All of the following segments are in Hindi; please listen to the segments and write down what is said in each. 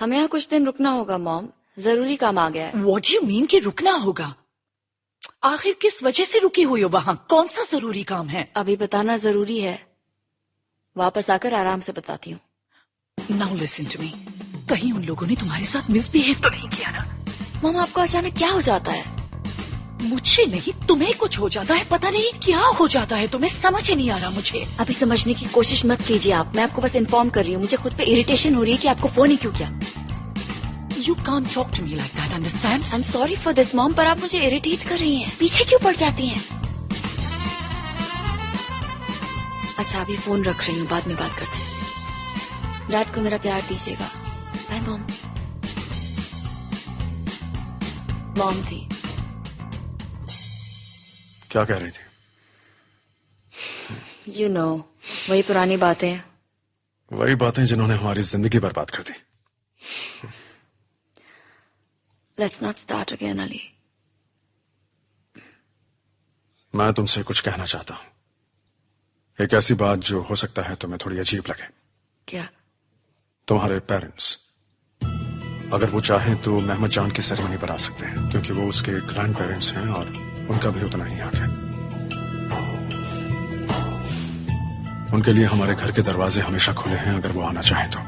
हमें यहाँ कुछ दिन रुकना होगा मॉम, जरूरी काम आ गया है। What do you mean कि रुकना होगा? आखिर किस वजह से रुकी हुई हो वहाँ? कौन सा जरूरी काम है? अभी बताना जरूरी है, वापस आकर आराम से बताती हूँ। Now listen to me. कहीं उन लोगों ने तुम्हारे साथ मिसबिहेव तो नहीं किया ना? मॉम आपको अचानक क्या हो जाता है? मुझे नहीं, तुम्हें कुछ हो जाता है, पता नहीं क्या हो जाता है, तुम्हें समझ ही नहीं आ रहा मुझे। अभी समझने की कोशिश मत कीजिए आप, मैं आपको बस इन्फॉर्म कर रही हूँ। मुझे खुद पे इरिटेशन हो रही है कि आपको फोन ही क्यों किया। You can't talk to me like that, understand? I'm sorry for this mom, पर आप मुझे इरिटेट कर रही हैं। पीछे क्यों पड़ जाती हैं? अच्छा अभी फोन रख रही हूँ, बाद में बात करते हैं। डैड को मेरा प्यार दीजिएगा। Bye mom. मॉम थी। क्या कह रही थी? You know, वही पुरानी बातें। वही बातें जिन्होंने हमारी जिंदगी बर्बाद कर दी। Let's not start again, Ali. मैं तुमसे कुछ कहना चाहता हूं, एक ऐसी बात जो हो सकता है तुम्हें थोड़ी अजीब लगे। क्या? तुम्हारे पेरेंट्स अगर वो चाहें तो मेहमद जान की सेरेमनी पर आ सकते हैं, क्योंकि वो उसके ग्रैंड पेरेंट्स हैं और उनका भी उतना ही हक है। उनके लिए हमारे घर के दरवाजे हमेशा खुले हैं, अगर वो आना चाहें तो।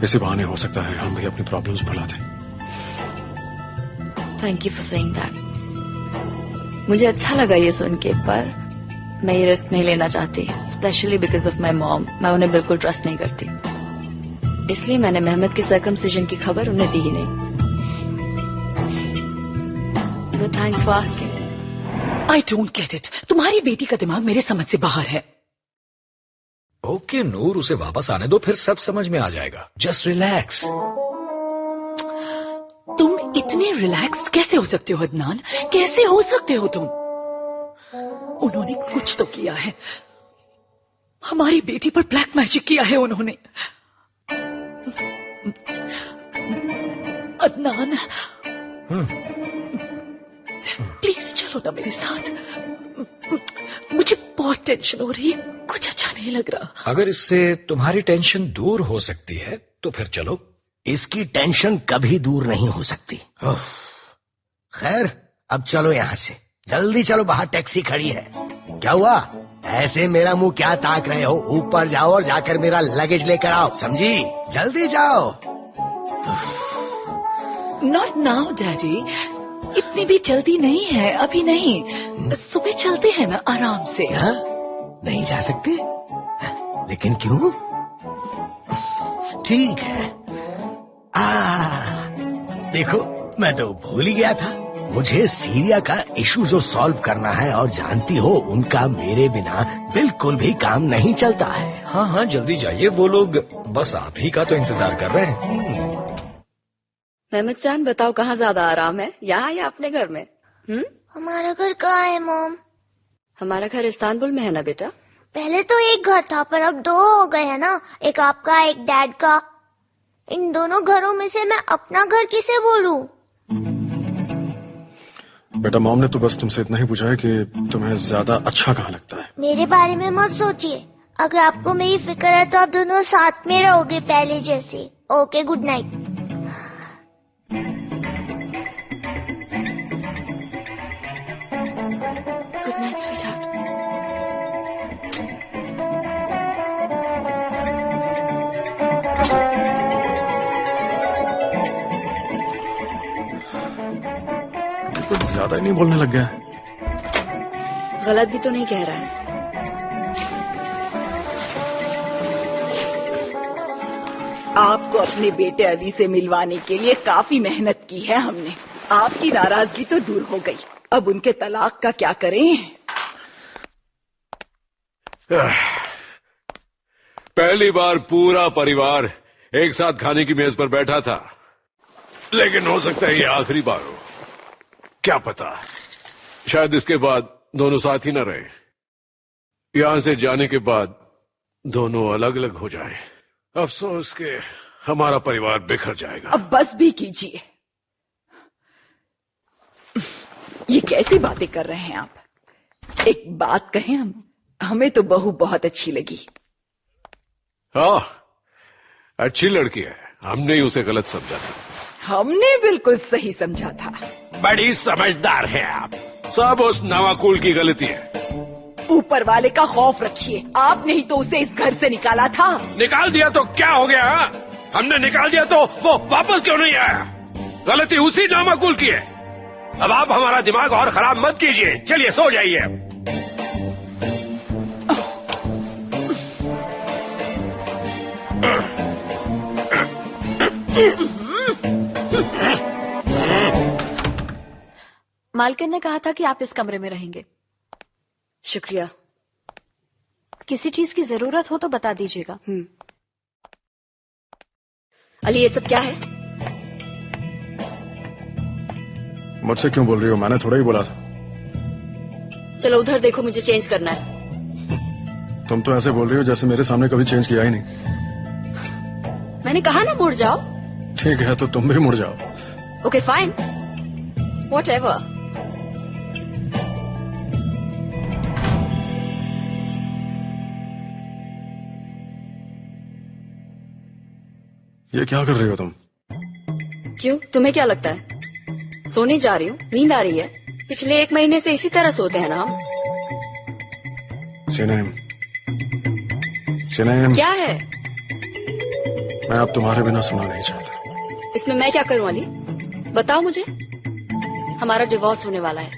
इसी बहाने हो सकता है हम भी अपनी प्रॉब्लम्स भुला दें। Thank you for saying that. मुझे अच्छा लगा ये सुन के, पर मैं ये रिस्क नहीं लेना चाहती, specially because of my mom. मैं उन्हें बिल्कुल ट्रस्ट नहीं करती, इसलिए मैंने मेहमद की सर्कमसिजन की खबर उन्हें दी ही नहीं। But thanks for asking. I don't get it. तुम्हारी बेटी का दिमाग मेरे समझ से बाहर है। ओके नूर, उसे वापस आने दो, फिर सब समझ में आ जाएगा। Just relax. तुम इतने रिलैक्स्ड कैसे हो सकते हो अदनान? कैसे हो सकते हो तुम? उन्होंने कुछ तो किया है, हमारी बेटी पर ब्लैक मैजिक किया है उन्होंने। अदनान प्लीज चलो ना मेरे साथ, मुझे बहुत टेंशन हो रही है, कुछ अच्छा नहीं लग रहा। अगर इससे तुम्हारी टेंशन दूर हो सकती है तो फिर चलो। इसकी टेंशन कभी दूर नहीं हो सकती। खैर अब चलो यहाँ से, जल्दी चलो, बाहर टैक्सी खड़ी है। क्या हुआ? ऐसे मेरा मुंह क्या ताक रहे हो? ऊपर जाओ और जाकर मेरा लगेज लेकर आओ, समझी? जल्दी जाओ। नॉट नाउ डैडी, इतनी भी जल्दी नहीं है, अभी नहीं, सुबह चलते हैं ना आराम से। क्या? नहीं जा सकते? लेकिन क्यों? ठीक है। देखो मैं तो भूल ही गया था, मुझे सीरिया का इशू जो सॉल्व करना है, और जानती हो उनका मेरे बिना बिल्कुल भी काम नहीं चलता है। हाँ हाँ जल्दी जाइए, वो लोग बस आप ही का तो इंतजार कर रहे हैं। मेहमद जान बताओ, कहाँ ज्यादा आराम है, यहाँ या अपने घर में? हमारा घर कहाँ है मॉम? हमारा घर इस्तांबुल में है ना बेटा। पहले तो एक घर था, पर अब दो हो गए हैं ना, एक आपका एक डैड का। इन दोनों घरों में से मैं अपना घर किसे बोलूं? बेटा मॉम ने तो बस तुमसे इतना ही पूछा है कि तुम्हें ज्यादा अच्छा कहाँ लगता है। मेरे बारे में मत सोचिए, अगर आपको मेरी फिक्र है तो आप दोनों साथ में रहोगे पहले जैसे। Okay, good night. Good night sweetheart. कुछ ज्यादा ही नहीं बोलने लग गया है? गलत भी तो नहीं कह रहा है। आपको अपने बेटे अली से मिलवाने के लिए काफी मेहनत की है हमने। आपकी नाराजगी तो दूर हो गई, अब उनके तलाक का क्या करें? पहली बार पूरा परिवार एक साथ खाने की मेज पर बैठा था, लेकिन हो सकता है ये आखिरी बार हो। क्या पता, शायद इसके बाद दोनों साथ ही न रहे। यहां से जाने के बाद दोनों अलग अलग हो जाएं। अफसोस के हमारा परिवार बिखर जाएगा। अब बस भी कीजिए, ये कैसी बातें कर रहे हैं आप? एक बात कहें, हमें तो बहू बहुत अच्छी लगी। हाँ, अच्छी लड़की है, हमने ही उसे गलत समझा था। हमने बिल्कुल सही समझा था। बड़ी समझदार है आप। सब उस नवाकुल की गलती है। ऊपर वाले का खौफ रखिए, आपने ही तो उसे इस घर से निकाला था। निकाल दिया तो क्या हो गया? हमने निकाल दिया तो वो वापस क्यों नहीं आया? गलती उसी नामाकुल की है। अब आप हमारा दिमाग और खराब मत कीजिए। चलिए सो जाइए। मालकिन ने कहा था कि आप इस कमरे में रहेंगे। शुक्रिया। किसी चीज की जरूरत हो तो बता दीजिएगा। अली, ये सब क्या है? मुझसे क्यों बोल रही हो? मैंने थोड़ा ही बोला था। चलो उधर देखो, मुझे चेंज करना है। तुम तो ऐसे बोल रही हो जैसे मेरे सामने कभी चेंज किया ही नहीं। मैंने कहा ना मुड़ जाओ। ठीक है, तो तुम भी मुड़ जाओ। Okay fine, whatever. ये क्या कर रही हो तुम? क्यों, तुम्हें क्या लगता है? सोने जा रही हूँ, नींद आ रही है। पिछले 1 महीने से इसी तरह सोते हैं ना हम। सिनेम, सिनेम, क्या है? मैं अब तुम्हारे बिना सुना नहीं चाहता। इसमें मैं क्या करूं अली? बताओ मुझे। हमारा डिवोर्स होने वाला है।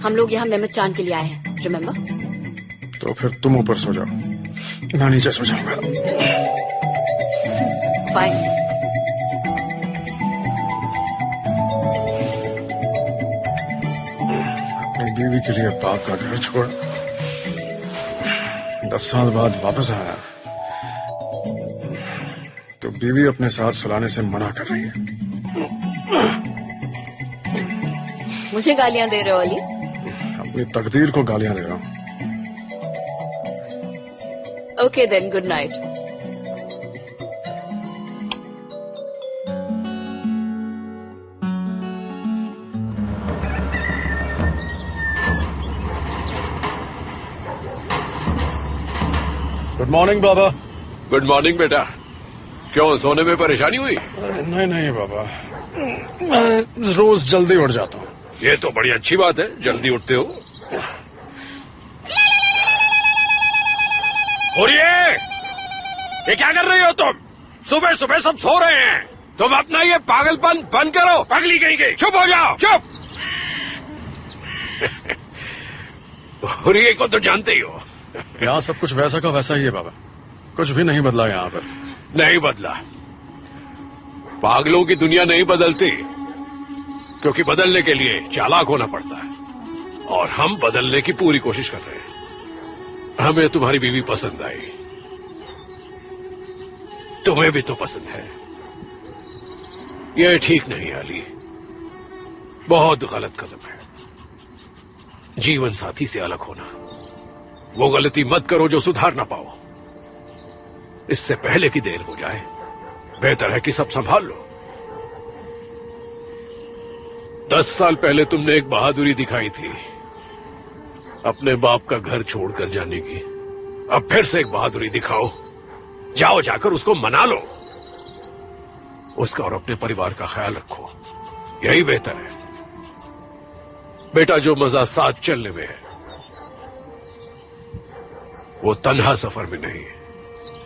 हम लोग यहाँ मेहमद चांद के लिए आए हैं, रिमेम्बर? तो फिर तुम ऊपर सो जाओ, मैं नीचे सो जाऊंगा। फाइन। अपनी बीवी के लिए बाप का घर छोड़ 10 साल बाद वापस आया तो बीवी अपने साथ सुलाने से मना कर रही है। मुझे गालियां दे रहे हो अली? अपनी तकदीर को गालियां दे रहा हूं। Okay then, good night. Good morning बाबा। गुड मॉर्निंग बेटा। क्यों, सोने में परेशानी हुई? नहीं नहीं बाबा, मैं रोज जल्दी उठ जाता हूँ। ये तो बड़ी अच्छी बात है, जल्दी उठते हो। और ये क्या कर रही हो तुम? सुबह सुबह सब सो रहे हैं। तुम अपना ये पागलपन बंद करो। पगली गई, चुप हो जाओ, चुप। और ये को तो जानते ही हो। यहाँ सब कुछ वैसा का वैसा ही है बाबा, कुछ भी नहीं बदला यहाँ पर। नहीं बदला। पागलों की दुनिया नहीं बदलती, क्योंकि बदलने के लिए चालाक होना पड़ता है। और हम बदलने की पूरी कोशिश कर रहे हैं। हमें तुम्हारी बीवी पसंद आई, तुम्हें भी तो पसंद है। यह ठीक नहीं अली, बहुत गलत कदम है जीवन साथी से अलग होना। वो गलती मत करो जो सुधार ना पाओ। इससे पहले कि देर हो जाए, बेहतर है कि सब संभाल लो। 10 साल पहले तुमने एक बहादुरी दिखाई थी, अपने बाप का घर छोड़कर जाने की। अब फिर से एक बहादुरी दिखाओ। जाओ, जाकर उसको मना लो। उसका और अपने परिवार का ख्याल रखो, यही बेहतर है। बेटा, जो मजा साथ चलने में है वो तन्हा सफर में नहीं है।